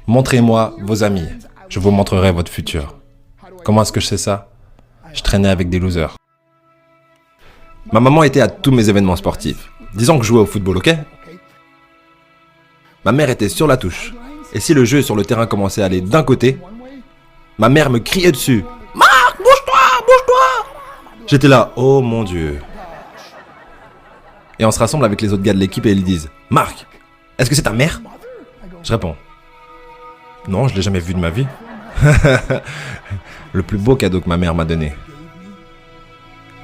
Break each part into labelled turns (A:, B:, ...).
A: Montrez-moi vos amis. Je vous montrerai votre futur. Comment est-ce que je sais ça? Je traînais avec des losers. Ma maman était à tous mes événements sportifs. Disons que je jouais au football, ok? Ma mère était sur la touche. Et si le jeu sur le terrain commençait à aller d'un côté, ma mère me criait dessus. Marc, bouge-toi, bouge-toi! J'étais là, oh mon Dieu. Et on se rassemble avec les autres gars de l'équipe et ils disent, Marc, est-ce que c'est ta mère? Je réponds, non, je l'ai jamais vue de ma vie. Le plus beau cadeau que ma mère m'a donné.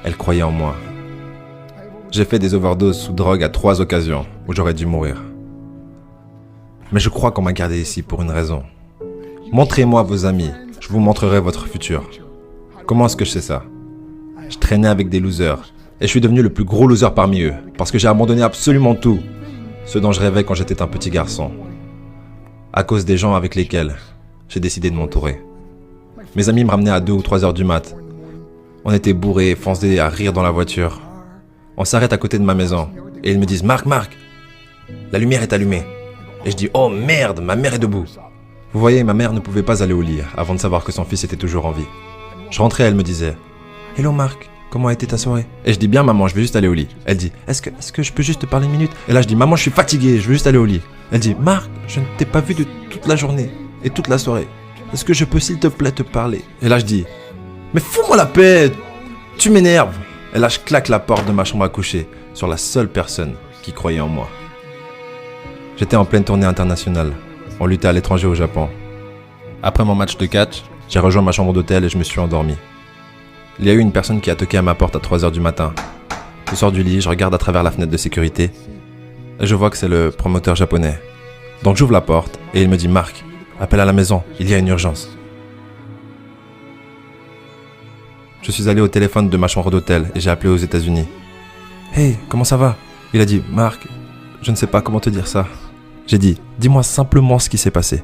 A: Elle croyait en moi. J'ai fait des overdoses sous drogue à 3 occasions où j'aurais dû mourir. Mais je crois qu'on m'a gardé ici pour une raison. Montrez-moi vos amis, je vous montrerai votre futur. Comment est-ce que je sais ça? Je traînais avec des losers et je suis devenu le plus gros loser parmi eux parce que j'ai abandonné absolument tout, ce dont je rêvais quand j'étais un petit garçon. À cause des gens avec lesquels j'ai décidé de m'entourer. Mes amis me ramenaient à 2 ou 3 heures du mat. On était bourrés, foncés à rire dans la voiture. On s'arrête à côté de ma maison et ils me disent « Marc, la lumière est allumée. » Et je dis « Oh merde, ma mère est debout. » Vous voyez, ma mère ne pouvait pas aller au lit avant de savoir que son fils était toujours en vie. Je rentrais, elle me disait « Hello Marc, comment a été ta soirée ?» Et je dis « Bien maman, je vais juste aller au lit. » Elle dit « Est-ce que je peux juste te parler une minute ?» Et là je dis « Maman, je suis fatigué, je veux juste aller au lit. » Elle dit « Marc, je ne t'ai pas vu de toute la journée et toute la soirée. Est-ce que je peux s'il te plaît te parler ?» Et là je dis « Mais fous-moi la paix, tu m'énerves !» Et là je claque la porte de ma chambre à coucher sur la seule personne qui croyait en moi. J'étais en pleine tournée internationale. On luttait à l'étranger au Japon. Après mon match de catch, j'ai rejoint ma chambre d'hôtel et je me suis endormi. Il y a eu une personne qui a toqué à ma porte à 3 heures du matin. Je sors du lit, je regarde à travers la fenêtre de sécurité et je vois que c'est le promoteur japonais. Donc j'ouvre la porte et il me dit « Marc, appelle à la maison, il y a une urgence. » Je suis allé au téléphone de ma chambre d'hôtel et j'ai appelé aux États-Unis. « Hey, comment ça va ?» Il a dit « Marc, je ne sais pas comment te dire ça. » J'ai dit « Dis-moi simplement ce qui s'est passé. »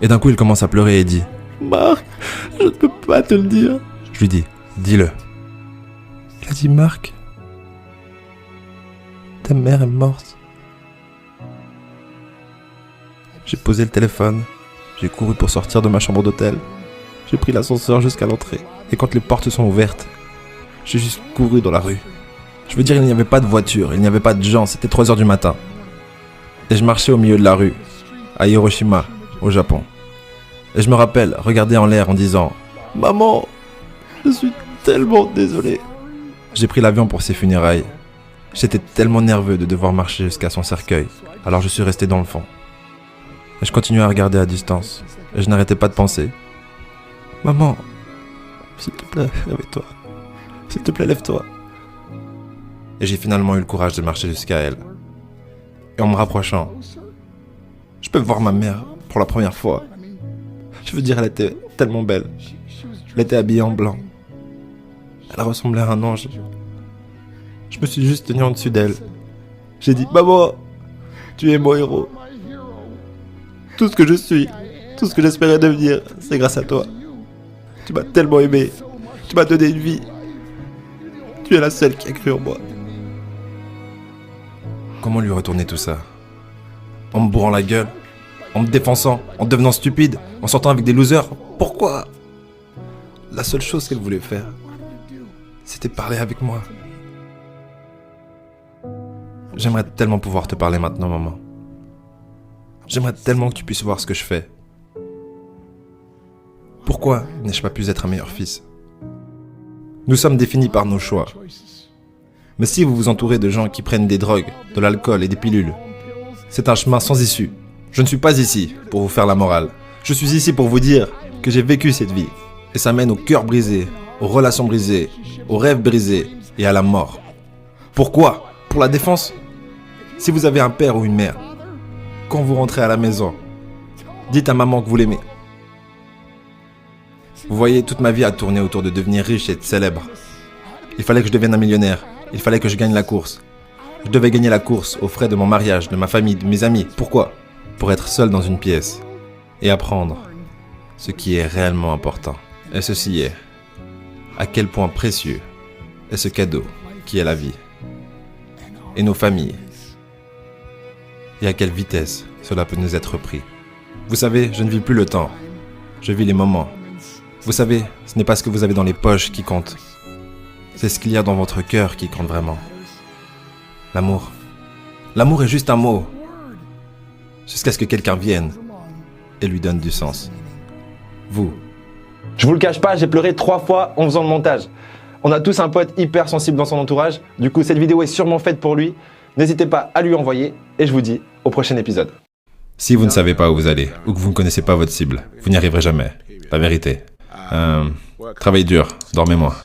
A: Et d'un coup il commence à pleurer et dit « Marc, je ne peux pas te le dire. » Je lui dis « Dis-le. » Il a dit « Marc, ta mère est morte. » J'ai posé le téléphone, j'ai couru pour sortir de ma chambre d'hôtel. J'ai pris l'ascenseur jusqu'à l'entrée. Et quand les portes sont ouvertes, j'ai juste couru dans la rue. Je veux dire, il n'y avait pas de voiture, il n'y avait pas de gens, c'était 3 heures du matin. Et je marchais au milieu de la rue, à Hiroshima, au Japon. Et je me rappelle regarder en l'air en disant « Maman, je suis tellement désolé. » J'ai pris l'avion pour ses funérailles. J'étais tellement nerveux de devoir marcher jusqu'à son cercueil, alors je suis resté dans le fond. Et je continuais à regarder à distance, et je n'arrêtais pas de penser « Maman, s'il te plaît, réveille-toi. S'il te plaît, lève-toi. » Et j'ai finalement eu le courage de marcher jusqu'à elle. Et en me rapprochant, je peux voir ma mère pour la première fois. Je veux dire, elle était tellement belle. Elle était habillée en blanc. Elle ressemblait à un ange. Je me suis juste tenu en dessus d'elle. J'ai dit « Maman, tu es mon héros. Tout ce que je suis, tout ce que j'espérais devenir, c'est grâce à toi. Tu m'as tellement aimé. Tu m'as donné une vie. Tu es la seule qui a cru en moi. » Comment lui retourner tout ça? En me bourrant la gueule? En me défonçant? En devenant stupide? En sortant avec des losers? Pourquoi? La seule chose qu'elle voulait faire, c'était parler avec moi. J'aimerais tellement pouvoir te parler maintenant, maman. J'aimerais tellement que tu puisses voir ce que je fais. Pourquoi n'ai-je pas pu être un meilleur fils? Nous sommes définis par nos choix. Mais si vous vous entourez de gens qui prennent des drogues, de l'alcool et des pilules, c'est un chemin sans issue. Je ne suis pas ici pour vous faire la morale. Je suis ici pour vous dire que j'ai vécu cette vie. Et ça mène au cœur brisé, aux relations brisées, aux rêves brisés et à la mort. Pourquoi? Pour la défense? Si vous avez un père ou une mère, quand vous rentrez à la maison, dites à maman que vous l'aimez. Vous voyez, toute ma vie a tourné autour de devenir riche et célèbre. Il fallait que je devienne un millionnaire. Il fallait que je gagne la course. Je devais gagner la course aux frais de mon mariage, de ma famille, de mes amis. Pourquoi? Pour être seul dans une pièce et apprendre ce qui est réellement important. Et ceci est à quel point précieux est ce cadeau qui est la vie et nos familles. et à quelle vitesse cela peut nous être pris. Vous savez, je ne vis plus le temps, je vis les moments. Vous savez, ce n'est pas ce que vous avez dans les poches qui compte. C'est ce qu'il y a dans votre cœur qui compte vraiment. L'amour. L'amour est juste un mot. Jusqu'à ce que quelqu'un vienne et lui donne du sens. Vous.
B: Je vous le cache pas, j'ai pleuré 3 fois en faisant le montage. On a tous un pote hyper sensible dans son entourage. Du coup, cette vidéo est sûrement faite pour lui. N'hésitez pas à lui envoyer et je vous dis au prochain épisode.
A: Si vous ne savez pas où vous allez ou que vous ne connaissez pas votre cible, vous n'y arriverez jamais. La vérité. Travaillez dur, dormez moins.